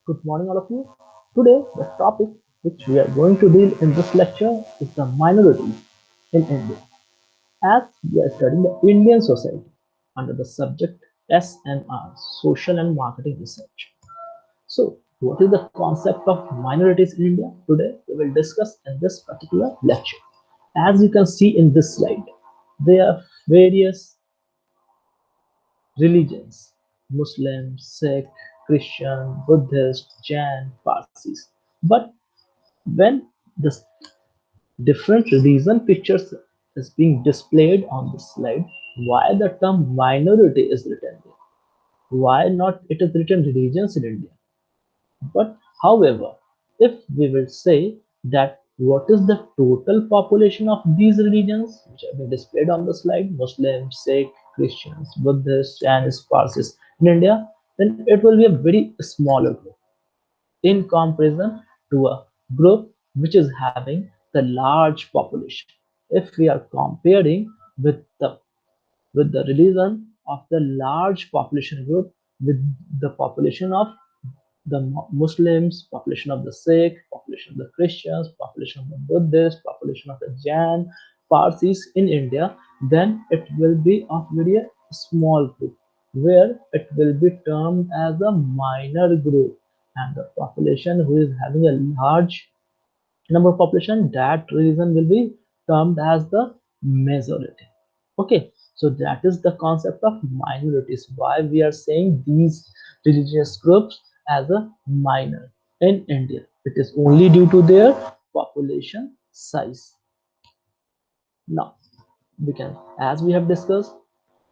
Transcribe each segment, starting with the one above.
Good morning, all of you. Today, the topic which we are going to deal in this lecture is the minorities in India. As we are studying the Indian society under the subject SMR, Social and Marketing Research. So, what is the concept of minorities in India? Today, we will discuss in this particular lecture. As you can see in this slide, there are various religions: Muslim, Sikh, Christian, Buddhist, Jain, Parsis. But when the different religion pictures is being displayed on the slide, why the term minority is written there? Why not it is written religions in India? But however, if we will say that what is the total population of these religions which have been displayed on the slide, Muslims, Sikh, Christians, Buddhists, and Parsis in India, then it will be a very smaller group in comparison to a group which is having the large population. If we are comparing with the religion of the large population group with the population of the Muslims, population of the Sikh, population of the Christians, population of the Buddhists, population of the Jain, Parsis in India, then it will be a very small group where it will be termed as a minor group, and the population who is having a large number of population, that region will be termed as the majority. Okay, so that is the concept of minorities, why we are saying these religious groups as a minor in India. It is only due to their population size. Now we can, as we have discussed,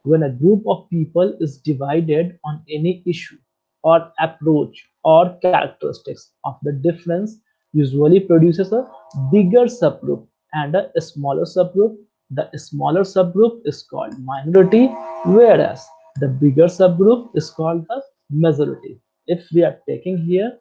when a group of people is divided on any issue or approach or characteristics of the difference usually produces a bigger subgroup and a smaller subgroup. The smaller subgroup is called minority, whereas the bigger subgroup is called the majority. If we are taking here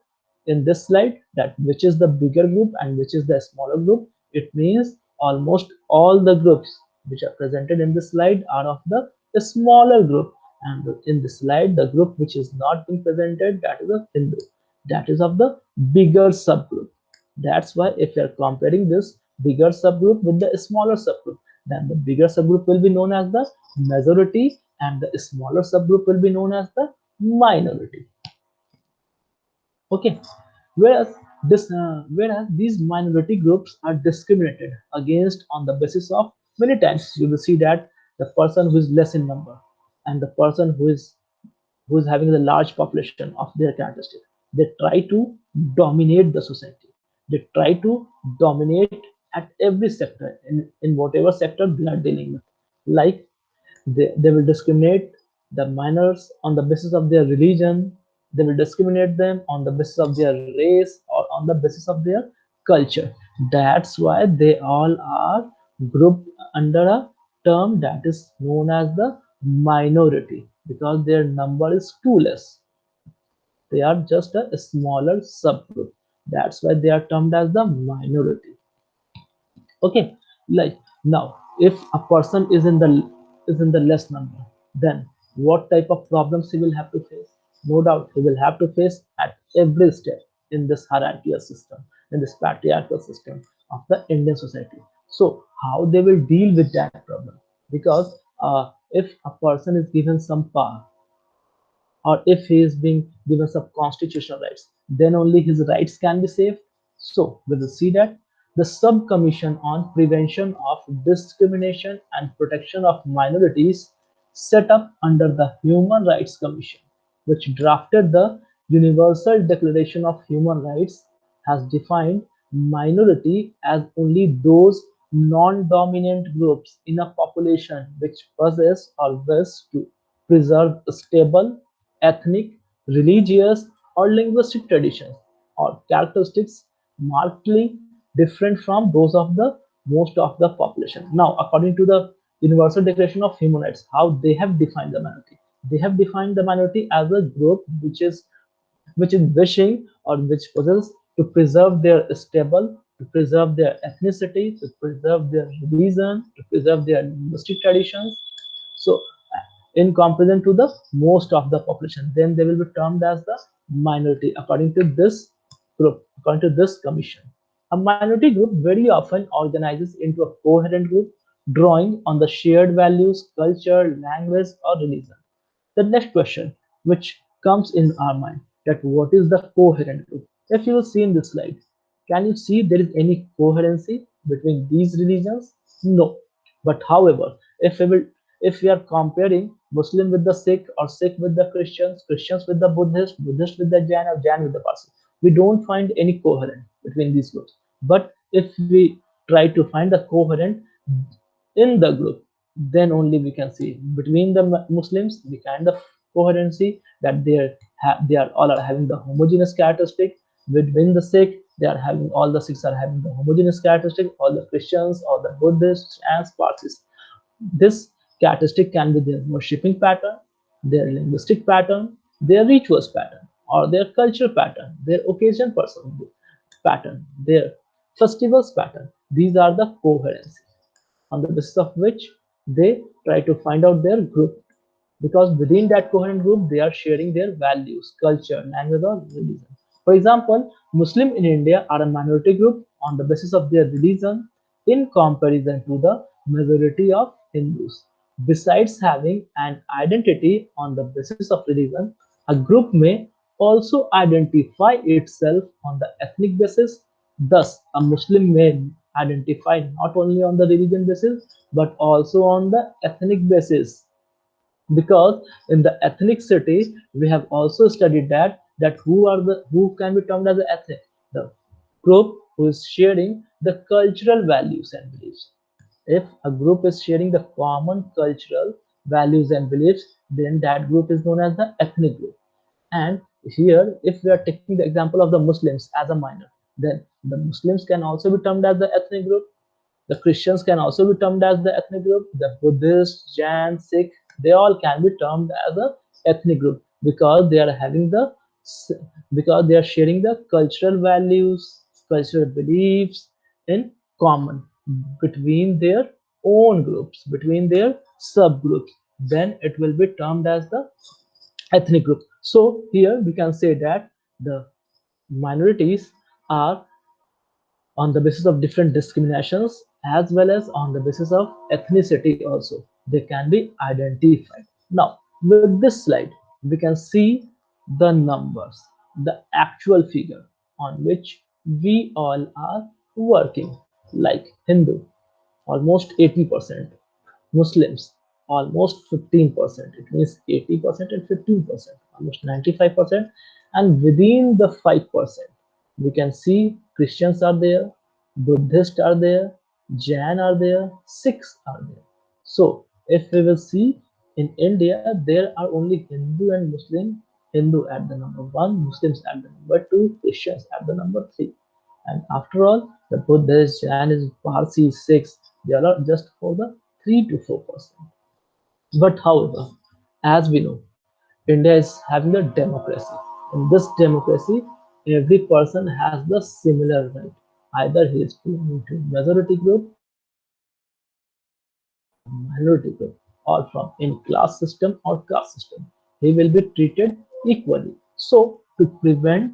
in this slide that which is the bigger group and which is the smaller group, it means almost all the groups which are presented in this slide are of the smaller group, and in this slide the group which is not being presented, that is a Hindu, that is of the bigger subgroup. That's why if you are comparing this bigger subgroup with the smaller subgroup, then the bigger subgroup will be known as the majority and the smaller subgroup will be known as the minority. Okay, whereas these minority groups are discriminated against on the basis of, many times you will see that the person who is less in number and the person who is having the large population of their characteristic, they try to dominate the society. They try to dominate at every sector, in whatever sector they are dealing with. Like they will discriminate the minors on the basis of their religion. They will discriminate them on the basis of their race or on the basis of their culture. That's why they all are grouped under a term that is known as the minority, because their number is too less. They are just a smaller subgroup. That's why they are termed as the minority. Okay, like now if a person is in the less number, then what type of problems he will have to face? No doubt he will have to face at every step in this hierarchical system, in this patriarchal system of the Indian society. So how they will deal with that problem? Because if a person is given some power, or if he is being given some constitutional rights, then only his rights can be saved. So we will see that the Subcommission on Prevention of Discrimination and Protection of Minorities, set up under the Human Rights Commission, which drafted the Universal Declaration of Human Rights, has defined minority as only those non-dominant groups in a population which possess or wish to preserve stable ethnic, religious, or linguistic traditions or characteristics markedly different from those of the most of the population. Now, according to the Universal Declaration of Human Rights, how they have defined the minority? They have defined the minority as a group which is wishing or which possesses to preserve their stable, to preserve their ethnicity, to preserve their religion, to preserve their linguistic traditions. So, in comparison to the most of the population, then they will be termed as the minority according to this group, according to this commission. A minority group very often organizes into a coherent group, drawing on the shared values, culture, language, or religion. The next question which comes in our mind, that what is the coherent group? If you will see in this slide, can you see there is any coherency between these religions? No. But however, if we are comparing Muslim with the Sikh or Sikh with the Christians, Christians with the Buddhist, Buddhist with the Jain, or Jain with the Parsi, we don't find any coherent between these groups. But if we try to find the coherent in the group, then only we can see between the Muslims the kind of coherency that they are all are having the homogeneous characteristic. Within the Sikh, they are having all the Sikhs are having the homogeneous characteristic, all the Christians, all the Buddhists and Parsis. This characteristic can be their worshipping pattern, their linguistic pattern, their rituals pattern, or their culture pattern, their occasion person pattern, their festivals pattern. These are the coherency on the basis of which they try to find out their group, because within that coherent group they are sharing their values, culture, language, or religion. For example, Muslim in India are a minority group on the basis of their religion in comparison to the majority of Hindus. Besides having an identity on the basis of religion, a group may also identify itself on the ethnic basis. Thus, a Muslim may identify not only on the religion basis but also on the ethnic basis, because in the ethnicity we have also studied that who can be termed as the ethnic, the group who is sharing the cultural values and beliefs. If a group is sharing the common cultural values and beliefs, then that group is known as the ethnic group. And here, if we are taking the example of the Muslims as a minor, then the Muslims can also be termed as the ethnic group. The Christians can also be termed as the ethnic group. The Buddhist, Jain, Sikh, they all can be termed as a ethnic group because they are having the because they are sharing the cultural values, cultural beliefs in common between their own groups, between their subgroups. Then it will be termed as the ethnic group. So here we can say that the minorities are on the basis of different discriminations as well as on the basis of ethnicity also. They can be identified. Now, with this slide, we can see the numbers, the actual figure on which we all are working, like Hindu, almost 80%, Muslims, almost 15%. It means 80% and 15%, almost 95%. And within the 5%, we can see Christians are there, Buddhists are there, Jain are there, Sikhs are there. So, if we will see in India, there are only Hindu and Muslim. Hindu at the number one, Muslims at the number two, Christians at the number three. And after all, the Buddhists, Jainis, Parsis, Sikhs, they are just for the 3 to 4%. But however, as we know, India is having a democracy. In this democracy, every person has the similar right. Either he is belonging to majority group or from minority group or from any class system or caste system. He will be treated equally. So to prevent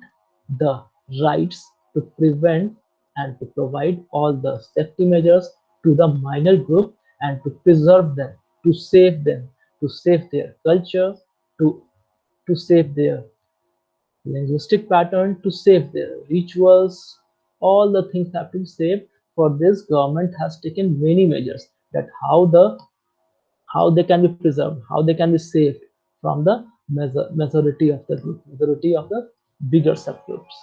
the rights, to prevent and to provide all the safety measures to the minor group and to preserve them, to save their culture, to to save their linguistic pattern, to save their rituals. All the things have to be saved. For this, government has taken many measures that how they can be preserved, how they can be saved from the majority of the group, majority of the bigger subgroups.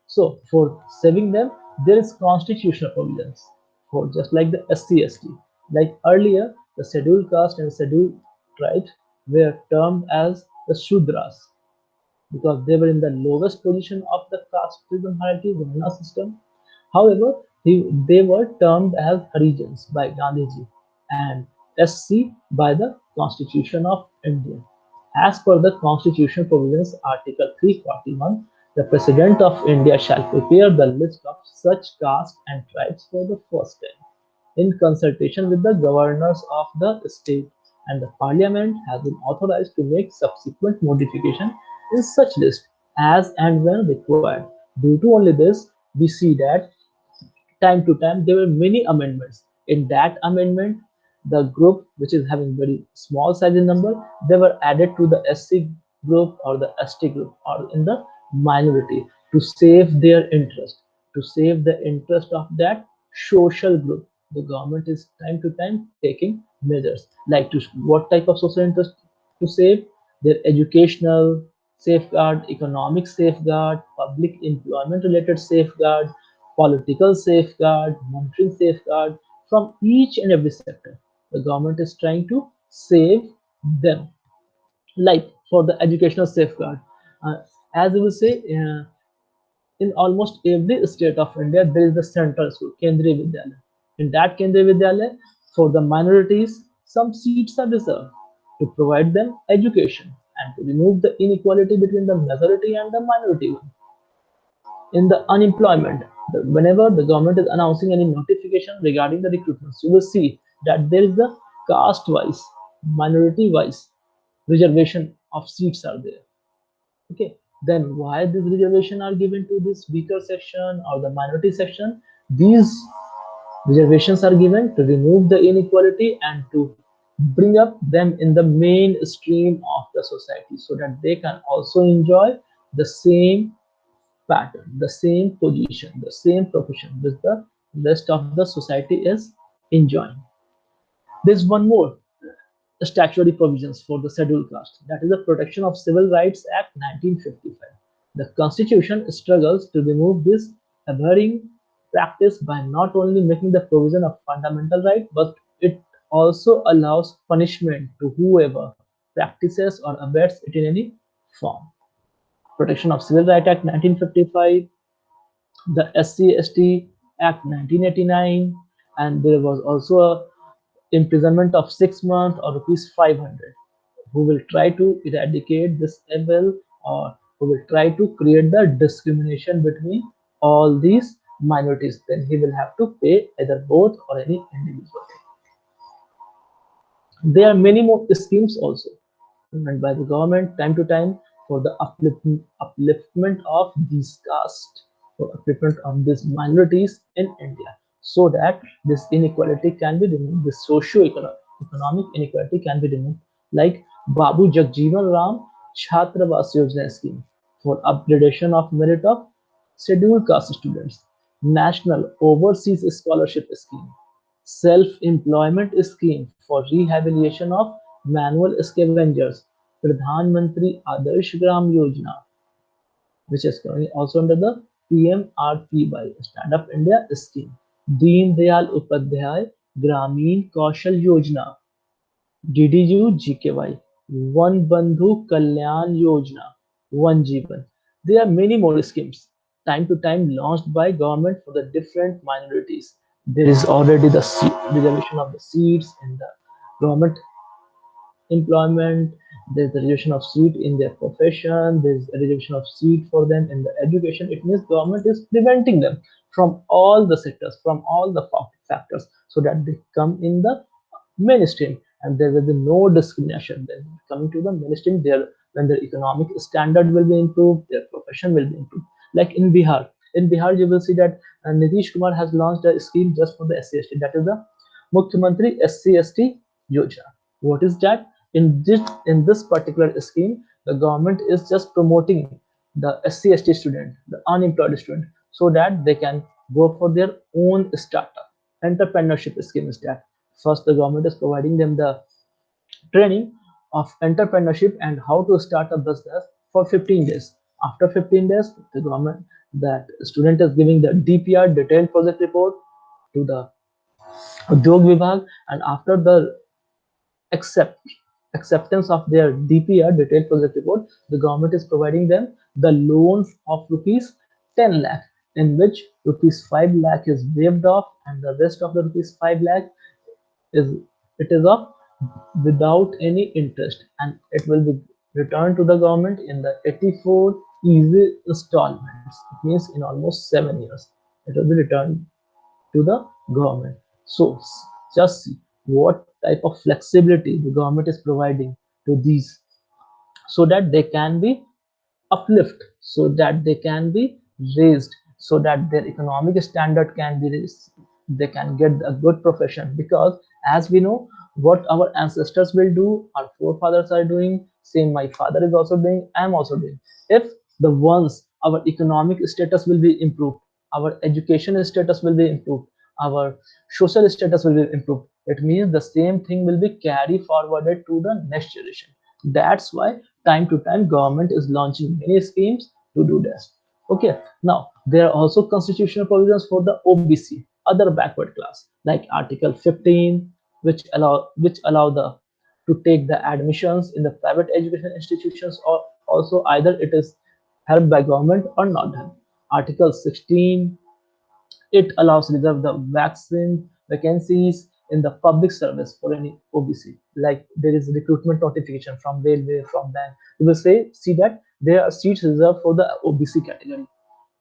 So for saving them, there is constitutional provisions for just like the SC ST. Like earlier, the scheduled caste and scheduled tribes were termed as the Shudras because they were in the lowest position of the caste system hierarchy, Varna system. However, they were termed as Harijans by Gandhiji and SC by the Constitution of India. As per the Constitution provisions, Article 341, the President of India shall prepare the list of such castes and tribes for the first time in consultation with the governors of the state, and the parliament has been authorized to make subsequent modification in such list as and when required. Due to only this, we see that time to time there were many amendments. In that amendment, the group which is having very small size in number, they were added to the SC group or the ST group or in the minority to save their interest, to save the interest of that social group. The government is time to time taking measures like to what type of social interest to save their educational safeguard, economic safeguard, public employment related safeguard, political safeguard, monetary safeguard from each and every sector. The government is trying to save them. Like for the educational safeguard, uh, as we will say, in almost every state of India, there is the central school, Kendriya Vidyalaya. In that Kendriya Vidyalaya, for the minorities, some seats are reserved to provide them education and to remove the inequality between the majority and the minority in the unemployment. Whenever the government is announcing any notification regarding the recruitments, you will see that there is the caste wise, minority wise reservation of seats are there. Okay, then why this reservation are given to this weaker section or the minority section? These reservations are given to remove the inequality and to bring up them in the mainstream of the society so that they can also enjoy the same pattern, the same position, the same profession which the rest of the society is enjoying. There's one more statutory provisions for the scheduled caste, that is the Protection of Civil Rights Act 1955. The Constitution struggles to remove this abhorring practice by not only making the provision a fundamental right, but it also allows punishment to whoever practices or abets it in any form. Protection of Civil Rights Act 1955, the SC/ST Act 1989, and there was also a imprisonment of 6 months or rupees 500. Who will try to eradicate this evil or who will try to create the discrimination between all these minorities, then he will have to pay either both or any individual. There are many more schemes also implemented by the government time to time for the upliftment of these castes, for upliftment of these minorities in India, so that this inequality can be removed, this socio-economic inequality can be removed, like Babu Jagjeevan Ram Chhatravas Yojana scheme for upgradation of merit of scheduled caste students, National Overseas Scholarship Scheme, self-employment scheme for rehabilitation of manual scavengers, Pradhan Mantri Adarsh Gram Yojana, which is currently also under the PMRPY Stand Up India scheme, Deen Dayal Upadhyay Gramin Kaushal Yojana, DDU-GKY, One Bandhu Kalyan Yojana, One Jeevan. There are many more schemes, time to time launched by government for the different minorities. There is already the reservation of the seats in the government employment, there's the reservation of seat in their profession, there's a reservation of seat for them in the education. It means government is preventing them from all the sectors, from all the factors, so that they come in the mainstream and there will be no discrimination. Then coming to the mainstream, there when their economic standard will be improved, their profession will be improved. Like in Bihar you will see that Nitish Kumar has launched a scheme just for the SC/ST, that is the Mukhyamantri SC/ST Yojana. What is that? In this particular scheme, the government is just promoting the SC/ST student, the unemployed student, so that they can go for their own startup. Entrepreneurship scheme is that. First, the government is providing them the training of entrepreneurship and how to start a business for 15 days. After 15 days, the government, that student is giving the DPR, detailed project report, to the Udyog Vibhag, and after the accept acceptance of their DPR, detailed project report, the government is providing them the loans of rupees 10 lakh, in which rupees 5 lakh is waived off and the rest of the rupees 5 lakh is it is of without any interest, and it will be returned to the government in the 84 easy installments. It means in almost 7 years it will be returned to the government. So just see what type of flexibility the government is providing to these, so that they can be uplift so that they can be raised, so that their economic standard can be raised, they can get a good profession. Because as we know, what our ancestors will do, our forefathers are doing, same my father is also doing, I am also doing. If the ones our economic status will be improved, our education status will be improved, our social status will be improved, it means the same thing will be carried forwarded to the next generation. That's why time to time government is launching many schemes to do this. Okay, now there are also constitutional provisions for the OBC, other backward class, like Article 15, which allow the to take the admissions in the private education institutions, or also either it is helped by government or not helped. Article 16, it allows reserve the vaccine vacancies in the public service for any OBC. Like there is recruitment notification from railway, from bank. You will see that there are seats reserved for the OBC category.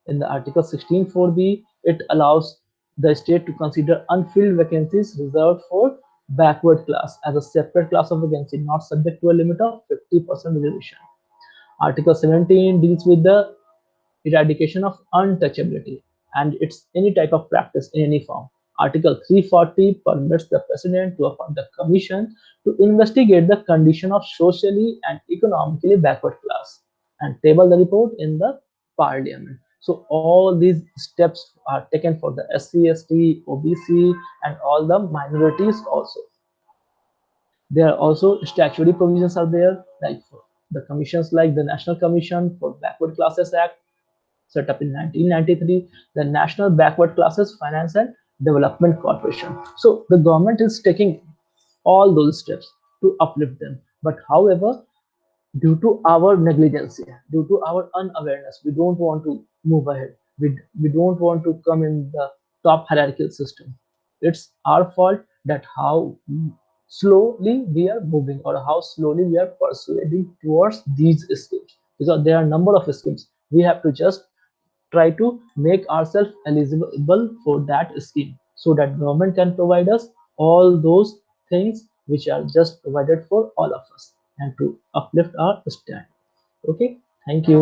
In the Article 16 4B, it allows the state to consider unfilled vacancies reserved for backward class as a separate class of vacancy, not subject to a limit of 50% reservation. Article 17 deals with the eradication of untouchability, and it's any type of practice in any form. Article 340 permits the president to appoint a commission to investigate the condition of socially and economically backward class and table the report in the parliament. So all these steps are taken for the SC, ST, OBC, and all the minorities also. There are also statutory provisions are there, like for the commissions, like the National Commission for Backward Classes Act, set up in 1993, the National Backward Classes Finance and Development Corporation. So the government is taking all those steps to uplift them. But however, due to our negligence, due to our unawareness, we don't want to move ahead. We don't want to come in the top hierarchical system. It's our fault that how slowly we are moving, or how slowly we are persuading towards these schemes, because there are a number of schemes. We have to just try to make ourselves eligible for that scheme, so that government can provide us all those things which are just provided for all of us, and to uplift our stand. Okay, thank you.